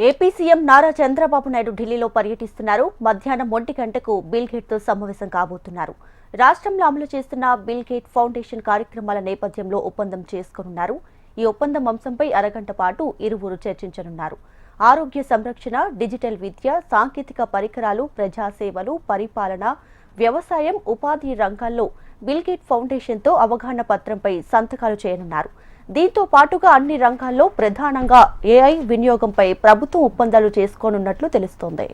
AP CM Nara Chandrababu Naidu ఢిల్లీలో పర్యటిస్తున్నారు. మధ్యాహ్నం 1 గంటకు బిల్ గేట్తో సమావేశం కాబోతున్నారు. రాష్ట్రంలో అమలు చేస్తున్న బిల్ గేట్ ఫౌండేషన్ కార్యక్రమాల నేపథ్యంలో ఒప్పందం చేసుకోనున్నారు. ఈ ఒప్పందం అంశంపై అరగంట పాటు ఇరువురు చర్చించనున్నారు. ఆరోగ్య సంరక్షణ, డిజిటల్ విద్య, సాంకేతిక పరికరాలు, ప్రజాసేవలు, పరిపాలన, వ్యవసాయం, ఉపాధి రంగాల్లో బిల్ గేట్ ఫౌండేషన్తో అవగాహన పత్రంపై సంతకాలు చేయనున్నారు. దీంతో పాటుగా అన్ని రంగాల్లో ప్రధానంగా ఏఐ వినియోగంపై ప్రభుత్వం ఒప్పందాలు చేసుకోనున్నట్లు తెలుస్తోంది.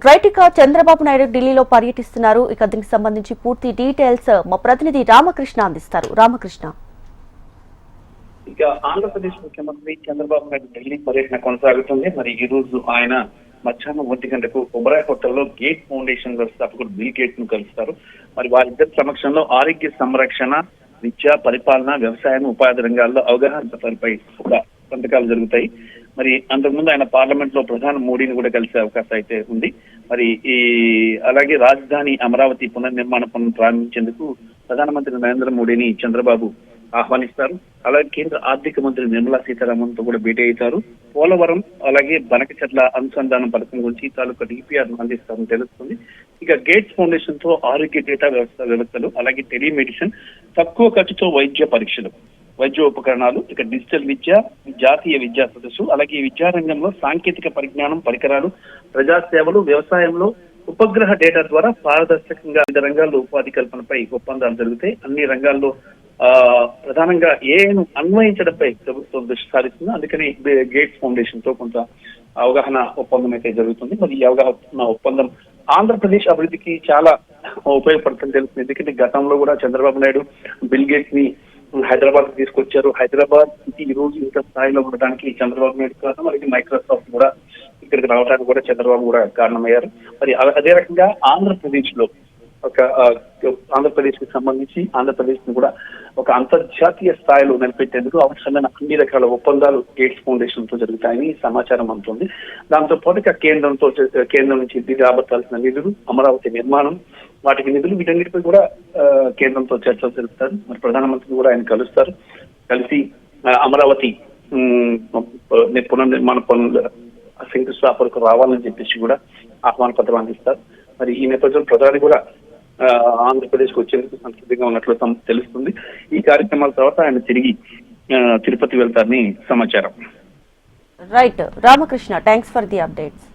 రైట్గా చంద్రబాబు నాయుడు ఢిల్లీలో పర్యటిస్తున్నారు. ఇక దీనికి సంబంధించి పూర్తి డీటెయిల్స్ మా ప్రతినిధి రామకృష్ణ అందిస్తారు. రామకృష్ణ, ఇక ఆంధ్రప్రదేశ్ ముఖ్యమంత్రి చంద్రబాబు నాయుడు ఢిల్లీ పర్యటన కొనసాగుతుంది. మరి ఈ రోజు ఆయన మధ్యాహ్నం 1 గంటకు ఒబరాయ్ హోటల్లో గేట్ ఫౌండేషన్ వ్యవస్థాపకుడు బిల్ గేట్స్ ను కలుస్తారు. మరి వారిద్దరి సమక్షంలో ఆరోగ్య సంరక్షణ, విద్య, పరిపాలన, వ్యవసాయం, ఉపాధి రంగాల్లో అవగాహన పత్రాలపై సంతకాలు జరుగుతాయి. మరి అంతకుముందు ఆయన పార్లమెంట్ లో ప్రధాని మోడీని కూడా కలిసే అవకాశం అయితే ఉంది. మరి అలాగే రాజధాని అమరావతి పునర్నిర్మాణ పనులు ప్రారంభించేందుకు ప్రధానమంత్రి నరేంద్ర మోడీని చంద్రబాబు ఆహ్వానిస్తారు. అలాగే కేంద్ర ఆర్థిక మంత్రి నిర్మలా సీతారామన్ తో కూడా భేటీ అవుతారు. పోలవరం అలాగే బనకచెర్ల అనుసంధానం పథకం గురించి తాలూకా డిపిఆర్ అందిస్తారని తెలుస్తుంది. ఇక గేట్స్ ఫౌండేషన్ తో ఆరోగ్య డేటా వ్యవస్థలు, అలాగే టెలిమెడిసిన్, తక్కువ ఖర్చుతో వైద్య పరీక్షలు, వైద్య ఉపకరణాలు, ఇక డిజిటల్ విద్య, జాతీయ విద్యా సదస్సు, అలాగే విద్యారంగంలో సాంకేతిక పరిజ్ఞానం, పరికరాలు, ప్రజాసేవలు, వ్యవసాయంలో ఉపగ్రహ డేటా ద్వారా పారదర్శకంగా వివిధ రంగాల్లో ఉపాధి కల్పనపై ఒప్పందాలు జరుగుతాయి. అన్ని రంగాల్లో ప్రధానంగా ఏఐను అన్వయించడంపై ప్రభుత్వం దృష్టి సారిస్తుంది. అందుకని గేట్స్ ఫౌండేషన్ తో కొంత అవగాహన ఒప్పందం అయితే జరుగుతుంది. మరి ఈ అవగాహన ఒప్పందం ఆంధ్రప్రదేశ్ అభివృద్ధికి చాలా ఉపయోగపడుతుందని తెలుస్తుంది. ఎందుకంటే గతంలో కూడా చంద్రబాబు నాయుడు బిల్ గేట్స్ ని హైదరాబాద్ తీసుకొచ్చారు. హైదరాబాద్ ఈ రోజు ఇంత స్థాయిలో ఉండడానికి చంద్రబాబు నాయుడు కారణం. అలాగే మైక్రోసాఫ్ట్ కూడా ఇక్కడికి రావడానికి కూడా చంద్రబాబు కూడా కారణమయ్యారు. మరి అదే రకంగా ఆంధ్రప్రదేశ్ లో ఆంధ్రప్రదేశ్ కి సంబంధించి ఆంధ్రప్రదేశ్ ని కూడా ఒక అంతర్జాతీయ స్థాయిలో నిలబెట్టేందుకు అవసరమైన అన్ని రకాల ఒప్పందాలు గేట్స్ ఫౌండేషన్ తో జరుగుతాయని సమాచారం అందుతుంది. దాంతో పాటుగా కేంద్రం నుంచి రాబట్టాల్సిన నిధులు, అమరావతి నిర్మాణం, వాటికి నిధులు, వీటన్నిటిపై కూడా కేంద్రంతో చర్చలు జరుపుతారు. మరి ప్రధానమంత్రిని కూడా ఆయన కలుస్తారు. కలిసి అమరావతి పునర్నిర్మాణ పనుల శంకుస్థాపనకు రావాలని చెప్పేసి కూడా ఆహ్వాన పత్రం అందిస్తారు. మరి ఈ నేపథ్యంలో ప్రధాని కూడా ఆంధ్రప్రదేశ్ కు వచ్చేందుకు సంసిద్ధంగా ఉన్నట్లు తెలుస్తుంది. ఈ కార్యక్రమాల తర్వాత ఆయన తిరిగి తిరుపతి వెళ్తారని సమాచారం. Right Ramakrishna, thanks for the updates.